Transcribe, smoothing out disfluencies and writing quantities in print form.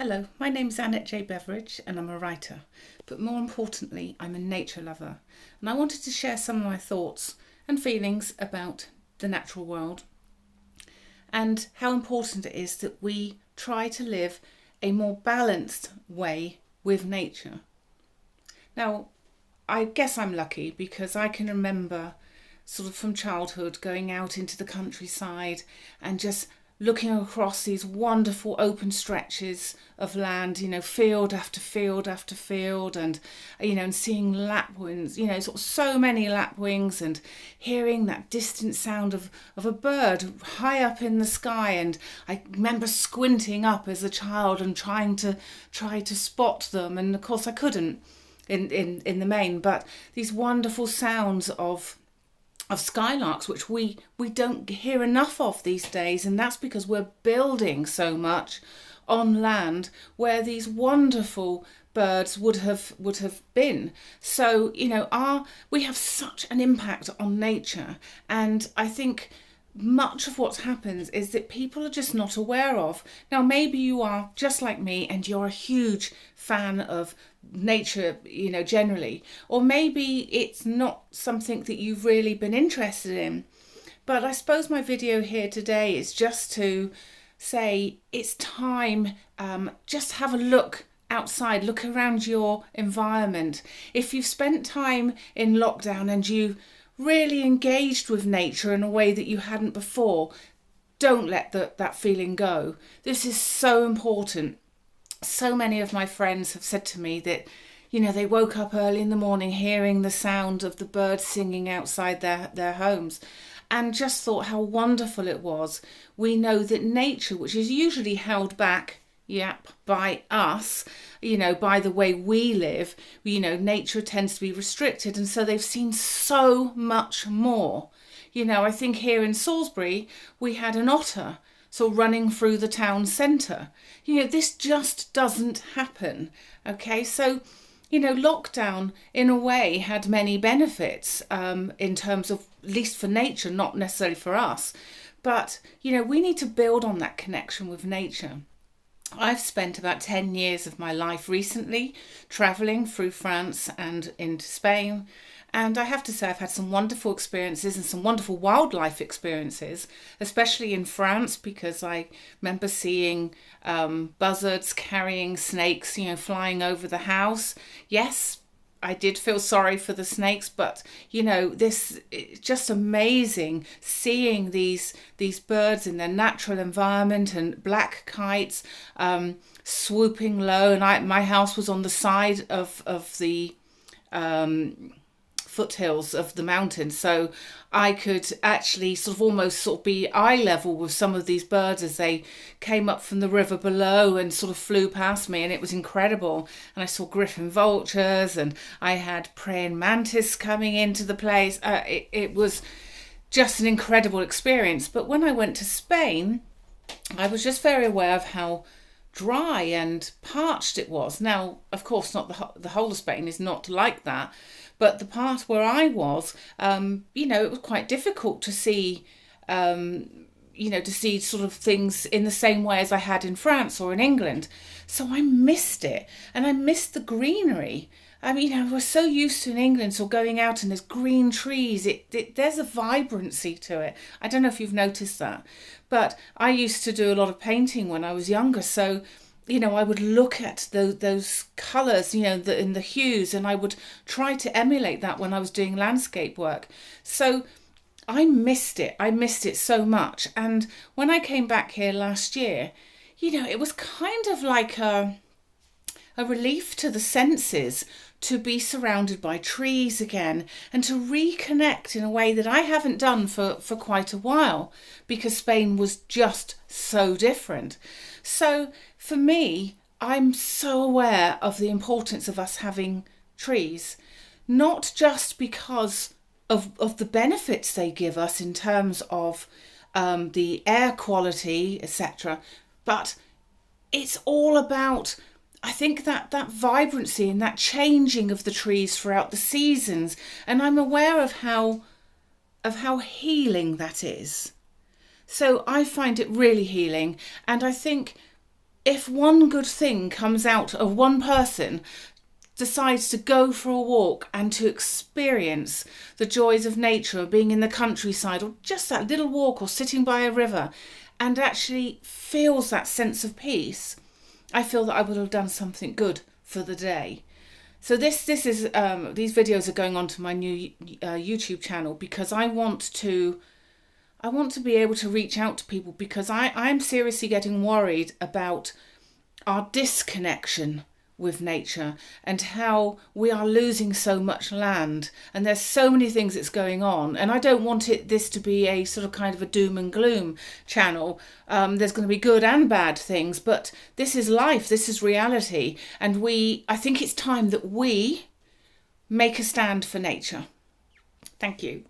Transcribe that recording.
Hello, my name's Annette J. Beveridge and I'm a writer, but more importantly, I'm a nature lover. And I wanted to share some of my thoughts and feelings about the natural world and how important it is that we try to live a more balanced way with nature. Now, I guess I'm lucky because I can remember sort of from childhood going out into the countryside and just looking across these wonderful open stretches of land, field after field after field, and seeing lapwings, sort of so many lapwings, and hearing that distant sound of a bird high up in the sky. And I remember squinting up as a child and trying to spot them, and of course I couldn't in the main, but these wonderful sounds of skylarks, which we don't hear enough of these days, and that's because we're building so much on land where these wonderful birds would have been. So we have such an impact on nature, and I think much of what happens is that people are just not aware of. Now, maybe you are just like me and you're a huge fan of nature, generally, or maybe it's not something that you've really been interested in. But I suppose my video here today is just to say it's time, just have a look outside, look around your environment. If you've spent time in lockdown and you really engaged with nature in a way that you hadn't before, don't let that feeling go. This is so important. So many of my friends have said to me that, they woke up early in the morning hearing the sound of the birds singing outside their homes and just thought how wonderful it was. We know that nature, which is usually held back, by us, by the way we live, nature tends to be restricted, and so they've seen so much more. I think here in Salisbury we had an otter running through the town centre. This just doesn't happen. Okay, so lockdown in a way had many benefits, in terms of, at least for nature, not necessarily for us, but we need to build on that connection with nature. I've spent about 10 years of my life recently travelling through France and into Spain. And I have to say I've had some wonderful experiences and some wonderful wildlife experiences, especially in France, because I remember seeing buzzards carrying snakes, flying over the house. Yes, I did feel sorry for the snakes, but this it's just amazing seeing these birds in their natural environment, and black kites swooping low. And my house was on the side of the foothills of the mountain, so I could actually almost be eye level with some of these birds as they came up from the river below and flew past me, and it was incredible. And I saw griffon vultures, and I had praying mantis coming into the place. It was just an incredible experience. But when I went to Spain, I was just very aware of how dry and parched it was. Now, of course, not the whole of Spain is not like that, but the part where I was, it was quite difficult to see, things in the same way as I had in France or in England. So I missed it, and I missed the greenery. I mean, we're so used to in England, going out and there's green trees. There's a vibrancy to it. I don't know if you've noticed that, but I used to do a lot of painting when I was younger. So, I would look at those colours, in the hues, and I would try to emulate that when I was doing landscape work. So I missed it. I missed it so much. And when I came back here last year, it was kind of like a relief to the senses to be surrounded by trees again and to reconnect in a way that I haven't done for quite a while, because Spain was just so different. So for me, I'm so aware of the importance of us having trees, not just because of the benefits they give us in terms of the air quality, etc., but it's all about, I think, that vibrancy and that changing of the trees throughout the seasons. And I'm aware of how healing that is. So I find it really healing. And I think if one good thing comes out of one person decides to go for a walk and to experience the joys of nature, or being in the countryside, or just that little walk, or sitting by a river, and actually feels that sense of peace, I feel that I would have done something good for the day. So this is these videos are going on to my new YouTube channel, because I want to be able to reach out to people, because I'm seriously getting worried about our disconnection with nature and how we are losing so much land, and there's so many things that's going on, and I don't want this to be a sort of kind of a doom and gloom channel. There's going to be good and bad things, but this is life, this is reality, and I think it's time that we make a stand for nature. Thank you.